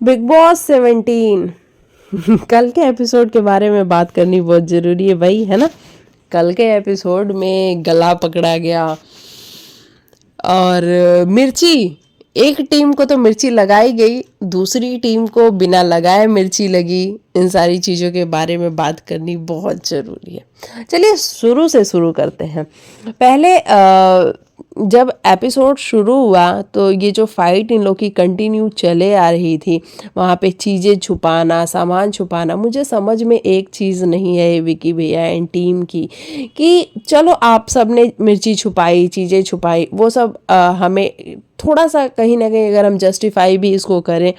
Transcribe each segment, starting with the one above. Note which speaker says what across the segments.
Speaker 1: Big boss 17 कल के episode के बारे में बात करनी बहुत ज़रूरी है भाई, है ना। कल के एपिसोड में गला पकड़ा गया और मिर्ची, एक टीम को तो मिर्ची लगाई गई, दूसरी टीम को बिना लगाए मिर्ची लगी। इन सारी चीज़ों के बारे में बात करनी बहुत ज़रूरी है। चलिए शुरू से शुरू करते हैं। पहले जब एपिसोड शुरू हुआ तो ये जो फाइट इन लोग की कंटिन्यू चले आ रही थी, वहाँ पे चीज़ें छुपाना, सामान छुपाना, मुझे समझ में एक चीज़ नहीं है विकी भैया एंड टीम की कि चलो आप सब ने मिर्ची छुपाई, चीज़ें छुपाई, वो सब हमें थोड़ा सा कहीं ना कहीं अगर हम जस्टिफाई भी इसको करें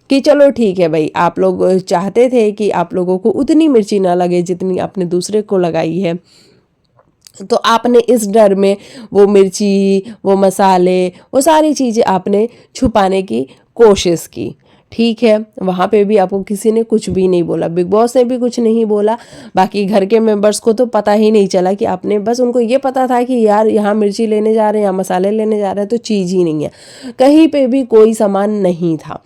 Speaker 1: कि चलो ठीक है भाई, आप लोग चाहते थे कि आप लोगों को उतनी मिर्ची ना लगे जितनी आपने दूसरे को लगाई है, तो आपने इस डर में वो मिर्ची, वो मसाले, वो सारी चीज़ें आपने छुपाने की कोशिश की। ठीक है, वहाँ पे भी आपको किसी ने कुछ भी नहीं बोला, बिग बॉस ने भी कुछ नहीं बोला, बाकी घर के मेंबर्स को तो पता ही नहीं चला कि आपने, बस उनको ये पता था कि यार यहाँ मिर्ची लेने जा रहे हैं, यहाँ मसाले लेने जा रहे हैं, तो चीज़ ही नहीं है, कहीं पे भी कोई सामान नहीं था।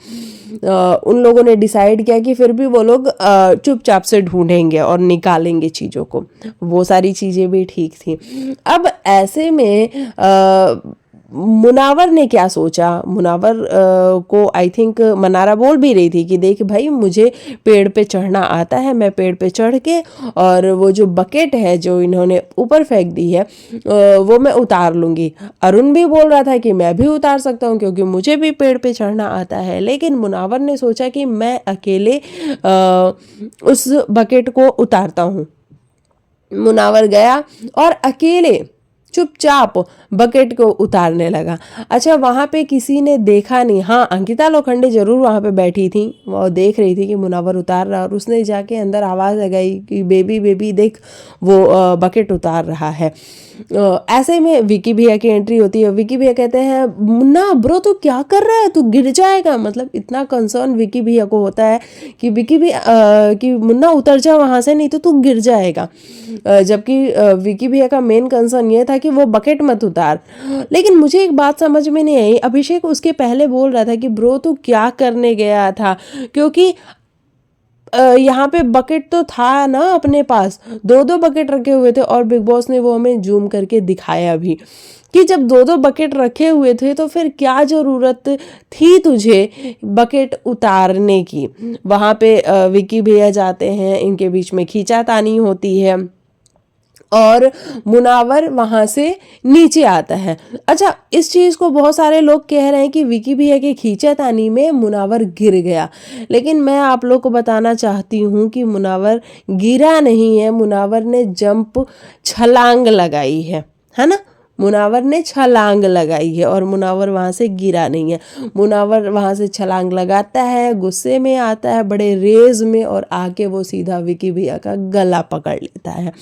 Speaker 1: उन लोगों ने डिसाइड किया कि फिर भी वो लोग चुपचाप से ढूंढेंगे और निकालेंगे चीज़ों को, वो सारी चीज़ें भी ठीक थी। अब ऐसे में मुनावर ने क्या सोचा, मुनावर को आई थिंक मनारा बोल भी रही थी कि देख भाई, मुझे पेड़ पे चढ़ना आता है, मैं पेड़ पे चढ़ के और वो जो बकेट है जो इन्होंने ऊपर फेंक दी है वो मैं उतार लूँगी। अरुण भी बोल रहा था कि मैं भी उतार सकता हूँ क्योंकि मुझे भी पेड़ पे चढ़ना आता है, लेकिन मुनावर ने सोचा कि मैं अकेले उस बकेट को उतारता हूँ। मुनावर गया और अकेले चुपचाप बकेट को उतारने लगा। अच्छा, वहाँ पे किसी ने देखा नहीं, हाँ अंकिता लोखंडे जरूर वहाँ पे बैठी थी, वो देख रही थी कि मुनावर उतार रहा, और उसने जाके अंदर आवाज़ लगाई कि बेबी बेबी देख, वो बकेट उतार रहा है। ऐसे में विकी भैया की एंट्री होती है। विकी भैया कहते हैं मुन्ना ब्रो तू क्या कर रहा है, तू गिर जाएगा। मतलब इतना कंसर्न विकी भैया को होता है कि विकी भी कि मुन्ना उतर जा वहाँ से, नहीं तो तू गिर जाएगा। जबकि विकी भैया का मेन कंसर्न ये था कि वो बकेट मत उतार। लेकिन मुझे एक बात समझ में नहीं आई, अभिषेक उसके पहले बोल रहा था कि ब्रो तू क्या करने गया था, क्योंकि यहाँ पे बकेट तो था ना अपने पास, दो दो बकेट रखे हुए थे, और बिग बॉस ने वो हमें जूम करके दिखाया भी कि जब दो दो बकेट रखे हुए थे तो फिर क्या ज़रूरत थी तुझे बकेट उतारने की। वहाँ पे विकी भैया जाते हैं, इनके बीच में खींचातानी होती है और मुनावर वहाँ से नीचे आता है। अच्छा, इस चीज़ को बहुत सारे लोग कह रहे हैं कि विकी भैया के खींचातानी में मुनावर गिर गया, लेकिन मैं आप लोग को बताना चाहती हूँ कि मुनावर गिरा नहीं है, मुनावर ने जंप छलांग लगाई है ना। मुनावर ने छलांग लगाई है और मुनावर वहाँ से गिरा नहीं है। मुनावर वहाँ से छलांग लगाता है, गुस्से में आता है, बड़े रेज में, और आके वो सीधा विकी भैया का गला पकड़ लेता है।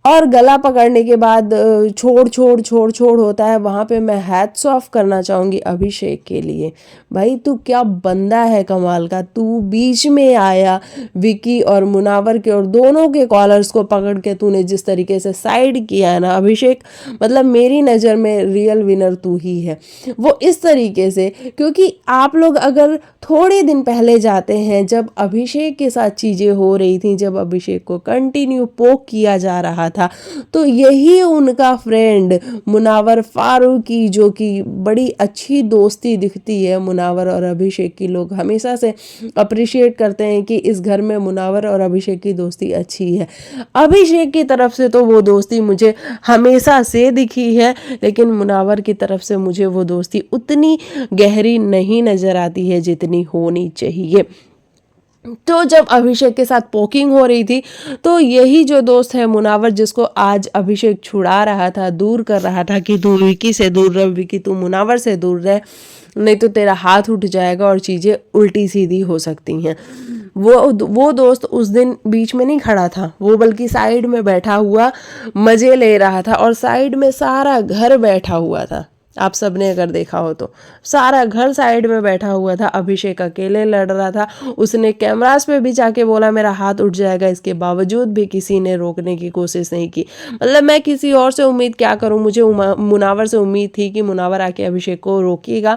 Speaker 1: और गला पकड़ने के बाद छोड़ छोड़ छोड़ छोड़ होता है। वहाँ पे मैं हैट्स ऑफ करना चाहूँगी अभिषेक के लिए। भाई तू क्या बंदा है कमाल का, तू बीच में आया विकी और मुनावर के और दोनों के कॉलर्स को पकड़ के तूने जिस तरीके से साइड किया है ना अभिषेक, मतलब मेरी नज़र में रियल विनर तू ही है। वो इस तरीके से, क्योंकि आप लोग अगर थोड़े दिन पहले जाते हैं जब अभिषेक के साथ चीज़ें हो रही थी, जब अभिषेक को कंटिन्यू पोक किया जा रहा था, तो यही उनका फ्रेंड मुनावर फारूकी, जो कि बड़ी अच्छी दोस्ती दिखती है मुनावर और अभिषेक की, लोग हमेशा से अप्रिशिएट करते हैं कि इस घर में मुनावर और अभिषेक की दोस्ती अच्छी है। अभिषेक की तरफ से तो वो दोस्ती मुझे हमेशा से दिखी है, लेकिन मुनावर की तरफ से मुझे वो दोस्ती उतनी गहरी नहीं नजर आती है जितनी होनी चाहिए। तो जब अभिषेक के साथ पोकिंग हो रही थी, तो यही जो दोस्त है मुनावर, जिसको आज अभिषेक छुड़ा रहा था, दूर कर रहा था कि तू विकी से दूर रह, विकी तू मुनावर से दूर रह, नहीं तो तेरा हाथ उठ जाएगा और चीज़ें उल्टी सीधी हो सकती हैं। वो दोस्त उस दिन बीच में नहीं खड़ा था, वो बल्कि साइड में बैठा हुआ मज़े ले रहा था, और साइड में सारा घर बैठा हुआ था। आप सबने अगर देखा हो तो सारा घर साइड में बैठा हुआ था, अभिषेक अकेले लड़ रहा था। उसने कैमरास पे भी जाके बोला मेरा हाथ उठ जाएगा, इसके बावजूद भी किसी ने रोकने की कोशिश नहीं की। मतलब मैं किसी और से उम्मीद क्या करूं, मुझे मुनावर से उम्मीद थी कि मुनावर आके अभिषेक को रोकेगा,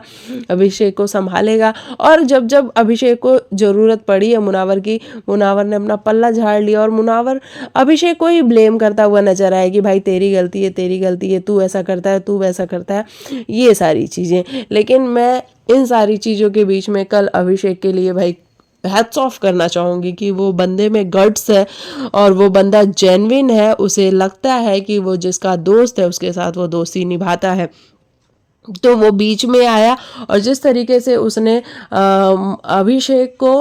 Speaker 1: अभिषेक को संभालेगा। और जब जब अभिषेक को ज़रूरत पड़ी है मुनावर की, मुनावर ने अपना पल्ला झाड़ लिया और मुनावर अभिषेक को ही ब्लेम करता हुआ नजर आया कि भाई तेरी गलती है, तेरी गलती है, तू ऐसा करता है, तू वैसा करता है, ये सारी चीज़ें। लेकिन मैं इन सारी चीज़ों के बीच में कल अभिषेक के लिए भाई हैट्स ऑफ करना चाहूँगी कि वो बंदे में गट्स है और वो बंदा जेन्युइन है। उसे लगता है कि वो जिसका दोस्त है उसके साथ वो दोस्ती निभाता है, तो वो बीच में आया और जिस तरीके से उसने अभिषेक को,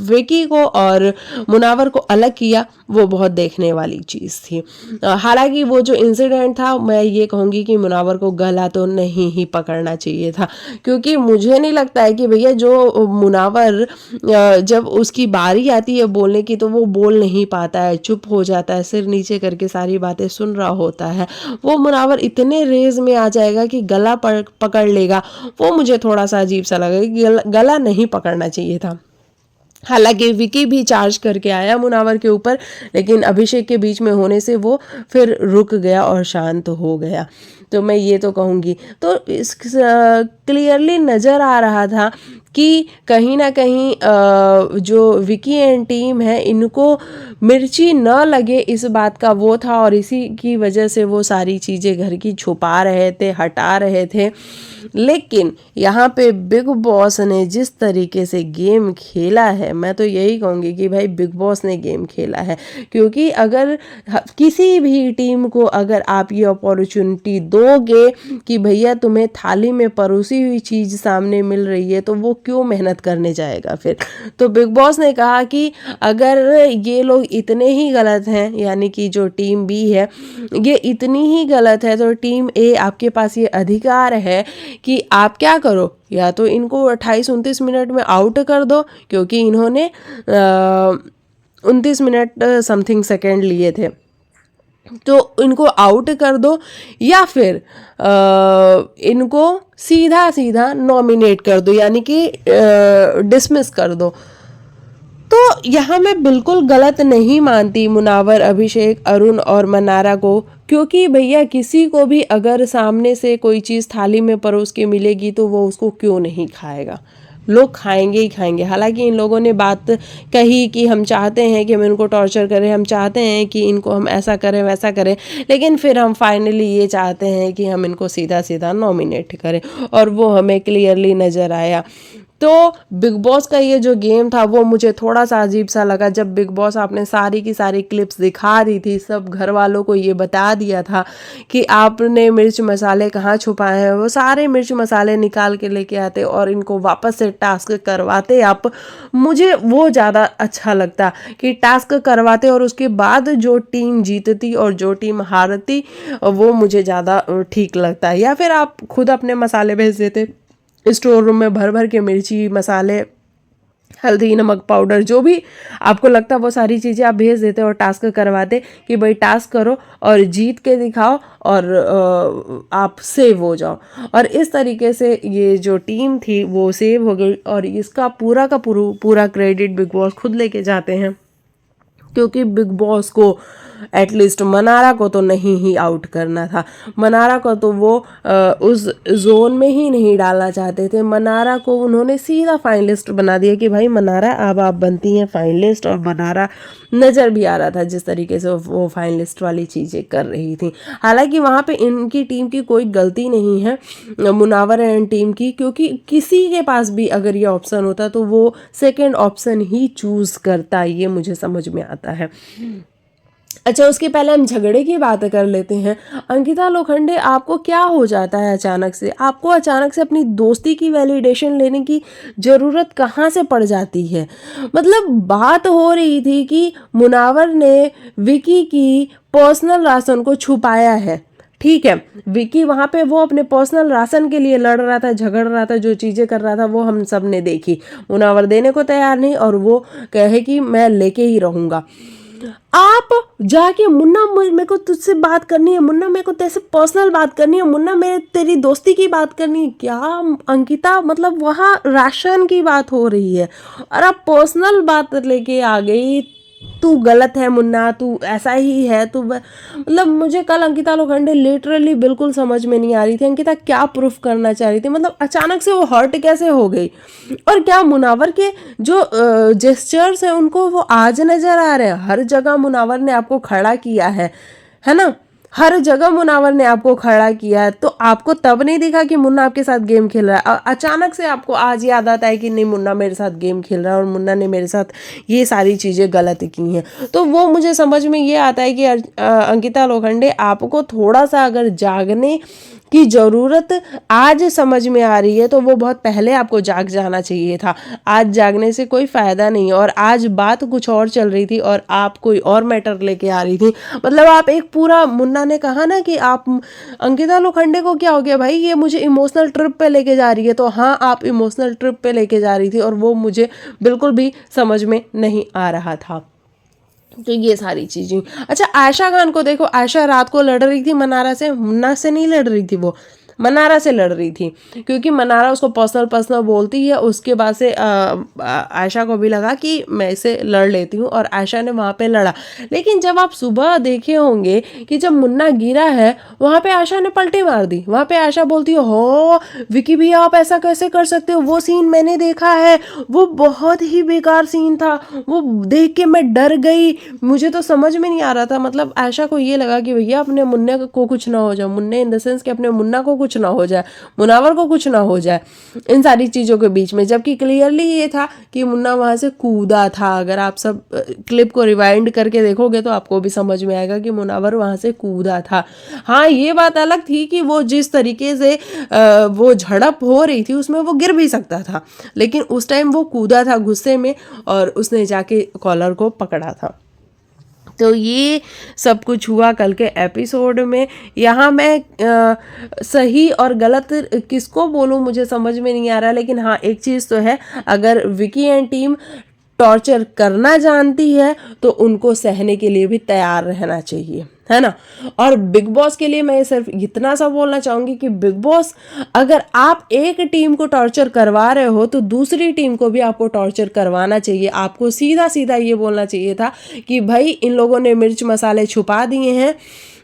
Speaker 1: विकी को और मुनावर को अलग किया, वो बहुत देखने वाली चीज़ थी। हालांकि वो जो इंसिडेंट था, मैं ये कहूँगी कि मुनावर को गला तो नहीं ही पकड़ना चाहिए था, क्योंकि मुझे नहीं लगता है कि भैया जो मुनावर जब उसकी बारी आती है बोलने की तो वो बोल नहीं पाता है, चुप हो जाता है, सिर नीचे करके सारी बातें सुन रहा होता है। वो मुनावर इतने रेज में आ जाएगा कि गला पकड़ लेगा, वो मुझे थोड़ा सा अजीब सा लगा कि गला नहीं पकड़ना चाहिए था। हालांकि विकी भी चार्ज करके आया मुनावर के ऊपर, लेकिन अभिषेक के बीच में होने से वो फिर रुक गया और शांत हो गया। तो मैं ये तो कहूँगी, तो इस क्लियरली नज़र आ रहा था कि कहीं ना कहीं जो विकी एंड टीम है इनको मिर्ची न लगे इस बात का वो था, और इसी की वजह से वो सारी चीज़ें घर की छुपा रहे थे, हटा रहे थे। लेकिन यहाँ पे बिग बॉस ने जिस तरीके से गेम खेला है, मैं तो यही कहूँगी कि भाई बिग बॉस ने गेम खेला है। क्योंकि अगर किसी भी टीम को अगर आप ये अपॉर्चुनिटी दोगे कि भैया तुम्हें थाली में परोसी हुई चीज़ सामने मिल रही है, तो वो क्यों मेहनत करने जाएगा फिर। तो बिग बॉस ने कहा कि अगर ये लोग इतने ही गलत हैं, यानी कि जो टीम बी है ये इतनी ही गलत है, तो टीम ए आपके पास ये अधिकार है कि आप क्या करो, या तो इनको 28-29 मिनट में आउट कर दो, क्योंकि इन्होंने 29 मिनट समथिंग सेकेंड लिए थे, तो इनको आउट कर दो, या फिर इनको सीधा सीधा नॉमिनेट कर दो, यानी कि डिसमिस कर दो। तो यहाँ मैं बिल्कुल गलत नहीं मानती मुनावर, अभिषेक, अरुण और मनारा को, क्योंकि भैया किसी को भी अगर सामने से कोई चीज़ थाली में परोस के मिलेगी तो वो उसको क्यों नहीं खाएगा, लोग खाएंगे ही खाएंगे। हालांकि इन लोगों ने बात कही कि हम चाहते हैं कि हम इनको टॉर्चर करें, हम चाहते हैं कि इनको हम ऐसा करें वैसा करें, लेकिन फिर हम फाइनली ये चाहते हैं कि हम इनको सीधा सीधा नॉमिनेट करें, और वो हमें क्लियरली नज़र आया। तो बिग बॉस का ये जो गेम था वो मुझे थोड़ा सा अजीब सा लगा, जब बिग बॉस आपने सारी की सारी क्लिप्स दिखा दी थी, सब घर वालों को ये बता दिया था कि आपने मिर्च मसाले कहाँ छुपाए हैं, वो सारे मिर्च मसाले निकाल के लेके आते और इनको वापस से टास्क करवाते आप। मुझे वो ज़्यादा अच्छा लगता कि टास्क करवाते और उसके बाद जो टीम जीतती और जो टीम हारती, वो मुझे ज़्यादा ठीक लगता है। या फिर आप खुद अपने मसाले भेज देते स्टोर रूम में, भर भर के मिर्ची मसाले, हल्दी, नमक पाउडर, जो भी आपको लगता है वो सारी चीज़ें आप भेज देते और टास्क करवाते कि भाई टास्क करो और जीत के दिखाओ और आप सेव हो जाओ। और इस तरीके से ये जो टीम थी वो सेव हो गई, और इसका पूरा का पूरा क्रेडिट बिग बॉस खुद लेके जाते हैं, क्योंकि बिग बॉस को एटलीस्ट मनारा को तो नहीं ही आउट करना था। मनारा को तो वो उस जोन में ही नहीं डालना चाहते थे। मनारा को उन्होंने सीधा फाइनलिस्ट बना दिया कि भाई मनारा अब आप बनती हैं फाइनलिस्ट, और मनारा नज़र भी आ रहा था जिस तरीके से वो फाइनलिस्ट वाली चीज़ें कर रही थी। हालांकि वहाँ पे इनकी टीम की कोई गलती नहीं है, मुनावर एंड टीम की, क्योंकि किसी के पास भी अगर ये ऑप्शन होता तो वो सेकेंड ऑप्शन ही चूज़ करता, ये मुझे समझ में आता है। अच्छा, उसके पहले हम झगड़े की बात कर लेते हैं। अंकिता लोखंडे, आपको क्या हो जाता है अचानक से? आपको अचानक से अपनी दोस्ती की वैलिडेशन लेने की ज़रूरत कहाँ से पड़ जाती है? मतलब बात हो रही थी कि मुनावर ने विकी की पर्सनल राशन को छुपाया है, ठीक है, विकी वहाँ पे वो अपने पर्सनल राशन के लिए लड़ रहा था, झगड़ रहा था, जो चीज़ें कर रहा था वो हम सब ने देखी। मुनावर देने को तैयार नहीं और वो कहे कि मैं लेके ही रहूँगा। आप जाके मुन्ना मेरे को तुझसे बात करनी है, मुन्ना मेरे को तेरे पर्सनल बात करनी है, मुन्ना मेरे तेरी दोस्ती की बात करनी है। क्या अंकिता, मतलब वहाँ राशन की बात हो रही है और आप पर्सनल बात लेके आ गई। तू गलत है मुन्ना, तू ऐसा ही है, तू मतलब मुझे कल अंकिता लोखंडे लिटरली बिल्कुल समझ में नहीं आ रही थी अंकिता क्या प्रूफ करना चाह रही थी। मतलब अचानक से वो हर्ट कैसे हो गई, और क्या मुनावर के जो जेस्चर्स हैं उनको वो आज नजर आ रहे हैं। हर जगह मुनावर ने आपको खड़ा किया है ना, हर जगह मुनावर ने आपको खड़ा किया है। तो आपको तब नहीं दिखा कि मुन्ना आपके साथ गेम खेल रहा है, अचानक से आपको आज याद आता है कि नहीं मुन्ना मेरे साथ गेम खेल रहा है और मुन्ना ने मेरे साथ ये सारी चीज़ें गलत की हैं। तो वो मुझे समझ में ये आता है कि अंकिता लोखंडे आपको थोड़ा सा अगर जागने की ज़रूरत आज समझ में आ रही है तो वो बहुत पहले आपको जाग जाना चाहिए था। आज जागने से कोई फ़ायदा नहीं, और आज बात कुछ और चल रही थी और आप कोई और मैटर लेके आ रही थी। मतलब आप एक पूरा, मुन्ना ने कहा ना कि आप अंकिता लोखंडे को क्या हो गया भाई, ये मुझे इमोशनल ट्रिप पे लेके जा रही है। तो हाँ, आप इमोशनल ट्रिप पे लेके जा रही थी और वो मुझे बिल्कुल भी समझ में नहीं आ रहा था। तो ये सारी चीजें। अच्छा, आयशा खान को देखो, आयशा रात को लड़ रही थी मनारा से, मुन्ना से नहीं लड़ रही थी, वो मनारा से लड़ रही थी, क्योंकि मनारा उसको पर्सनल पर्सनल बोलती है। उसके बाद से आयशा को भी लगा कि मैं इसे लड़ लेती हूँ और आयशा ने वहाँ पे लड़ा। लेकिन जब आप सुबह देखे होंगे कि जब मुन्ना गिरा है वहाँ पे आयशा ने पलटी मार दी। वहाँ पे आयशा बोलती है, हो विकी भैया आप ऐसा कैसे कर सकते हो, वो सीन मैंने देखा है, वो बहुत ही बेकार सीन था, वो देख के मैं डर गई, मुझे तो समझ में नहीं आ रहा था। मतलब आयशा को ये लगा कि भैया अपने मुन्ने को कुछ ना हो जाए, मुन्ने इन द सेंस कि अपने मुन्ना को कुछ ना हो जाए, मुनावर को कुछ ना हो जाए इन सारी चीज़ों के बीच में। जबकि क्लियरली ये था कि मुन्ना वहाँ से कूदा था। अगर आप सब क्लिप को रिवाइंड करके देखोगे तो आपको भी समझ में आएगा कि मुनावर वहाँ से कूदा था। हाँ, ये बात अलग थी कि वो जिस तरीके से वो झड़प हो रही थी उसमें वो गिर भी सकता था, लेकिन उस टाइम वो कूदा था गुस्से में और उसने जाके कॉलर को पकड़ा था। तो ये सब कुछ हुआ कल के एपिसोड में। यहाँ मैं सही और गलत किसको बोलूँ मुझे समझ में नहीं आ रहा, लेकिन हाँ एक चीज़ तो है, अगर विकी एंड टीम टॉर्चर करना जानती है तो उनको सहने के लिए भी तैयार रहना चाहिए, है ना। और बिग बॉस के लिए मैं सिर्फ इतना सा बोलना चाहूंगी कि बिग बॉस, अगर आप एक टीम को टॉर्चर करवा रहे हो तो दूसरी टीम को भी आपको टॉर्चर करवाना चाहिए। आपको सीधा सीधा ये बोलना चाहिए था कि भाई इन लोगों ने मिर्च मसाले छुपा दिए हैं,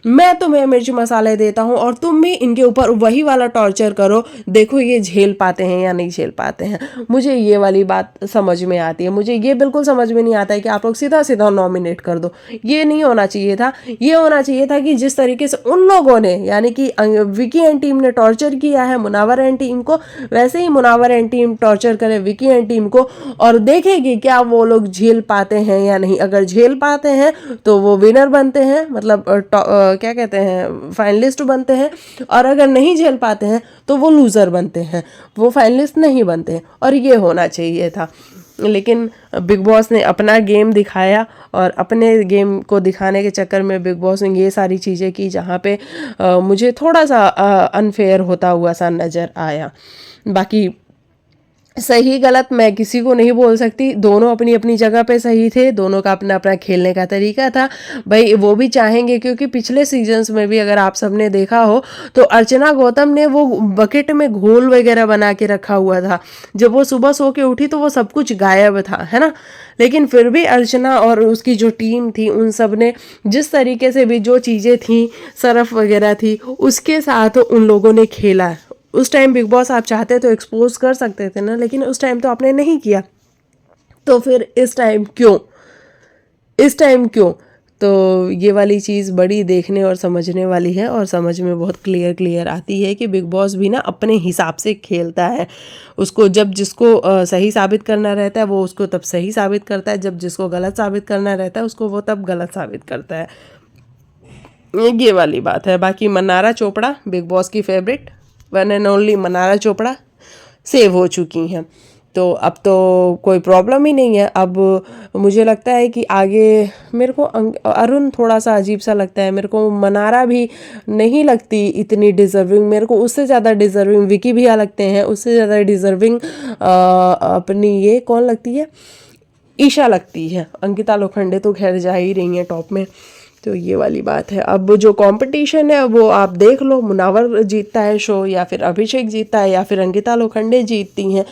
Speaker 1: मैं तुम्हें मिर्च मसाले देता हूँ और तुम भी इनके ऊपर वही वाला टॉर्चर करो, देखो ये झेल पाते हैं या नहीं झेल पाते हैं। मुझे ये वाली बात समझ में आती है। मुझे ये बिल्कुल समझ में नहीं आता है कि आप लोग सीधा सीधा नॉमिनेट कर दो, ये नहीं होना चाहिए था। ये होना चाहिए था कि जिस तरीके से उन लोगों ने, यानी कि विकी एंड टीम ने टॉर्चर किया है मुनावर एंड टीम को, वैसे ही मुनावर एंड टीम टॉर्चर करे विकी एंड टीम को और देखेगी क्या वो लोग झेल पाते हैं या नहीं। अगर झेल पाते हैं तो वो विनर बनते हैं, मतलब क्या कहते हैं, फाइनलिस्ट बनते हैं, और अगर नहीं झेल पाते हैं तो वो लूज़र बनते हैं, वो फाइनलिस्ट नहीं बनते हैं। और ये होना चाहिए था। लेकिन बिग बॉस ने अपना गेम दिखाया और अपने गेम को दिखाने के चक्कर में बिग बॉस ने ये सारी चीज़ें की जहाँ पे मुझे थोड़ा सा अनफेयर होता हुआ सा नज़र आया। बाकी सही गलत मैं किसी को नहीं बोल सकती, दोनों अपनी अपनी जगह पे सही थे, दोनों का अपना अपना खेलने का तरीका था। भाई वो भी चाहेंगे, क्योंकि पिछले सीजन्स में भी अगर आप सबने देखा हो तो अर्चना गौतम ने वो बकेट में घोल वगैरह बना के रखा हुआ था, जब वो सुबह सो के उठी तो वो सब कुछ गायब था, है ना। लेकिन फिर भी अर्चना और उसकी जो टीम थी उन सब ने जिस तरीके से भी जो चीज़ें थी, सरफ वगैरह थी, उसके साथ उन लोगों ने खेला। उस टाइम बिग बॉस आप चाहते तो एक्सपोज कर सकते थे ना, लेकिन उस टाइम तो आपने नहीं किया। तो फिर इस टाइम क्यों, इस टाइम क्यों? तो ये वाली चीज़ बड़ी देखने और समझने वाली है, और समझ में बहुत क्लियर आती है कि बिग बॉस भी ना अपने हिसाब से खेलता है। उसको जब जिसको सही साबित करना रहता है वो उसको तब सही साबित करता है, जब जिसको गलत साबित करना रहता है उसको वो तब गलत साबित करता है। ये वाली बात है। बाकी मनारा चोपड़ा बिग बॉस की favourite, one and only Mannara Chopra save हो चुकी हैं, तो अब तो कोई प्रॉब्लम ही नहीं है। अब मुझे लगता है कि आगे मेरे को अरुण थोड़ा सा अजीब सा लगता है, मेरे को मनारा भी नहीं लगती इतनी डिज़र्विंग, मेरे को उससे ज़्यादा डिज़र्विंग विकी भैया लगते हैं, उससे ज़्यादा डिज़र्विंग अपनी ये कौन लगती है, ईशा लगती है। अंकिता लोखंडे तो खैर जा ही रही हैं टॉप में, तो ये वाली बात है। अब जो कंपटीशन है वो आप देख लो, मुनावर जीतता है शो या फिर अभिषेक जीतता है या फिर अंकिता लोखंडे जीतती हैं,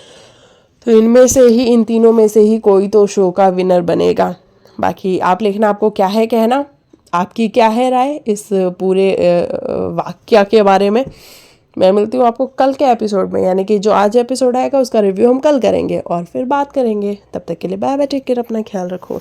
Speaker 1: तो इनमें से ही, इन तीनों में से ही कोई तो शो का विनर बनेगा। बाकी आप लिखना आपको क्या है कहना, आपकी क्या है राय इस पूरे वाक्य के बारे में। मैं मिलती हूँ आपको कल के एपिसोड में, यानी कि जो आज एपिसोड आएगा उसका रिव्यू हम कल करेंगे और फिर बात करेंगे। तब तक के लिए बाय बाय, टेक केयर, अपना ख्याल रखो।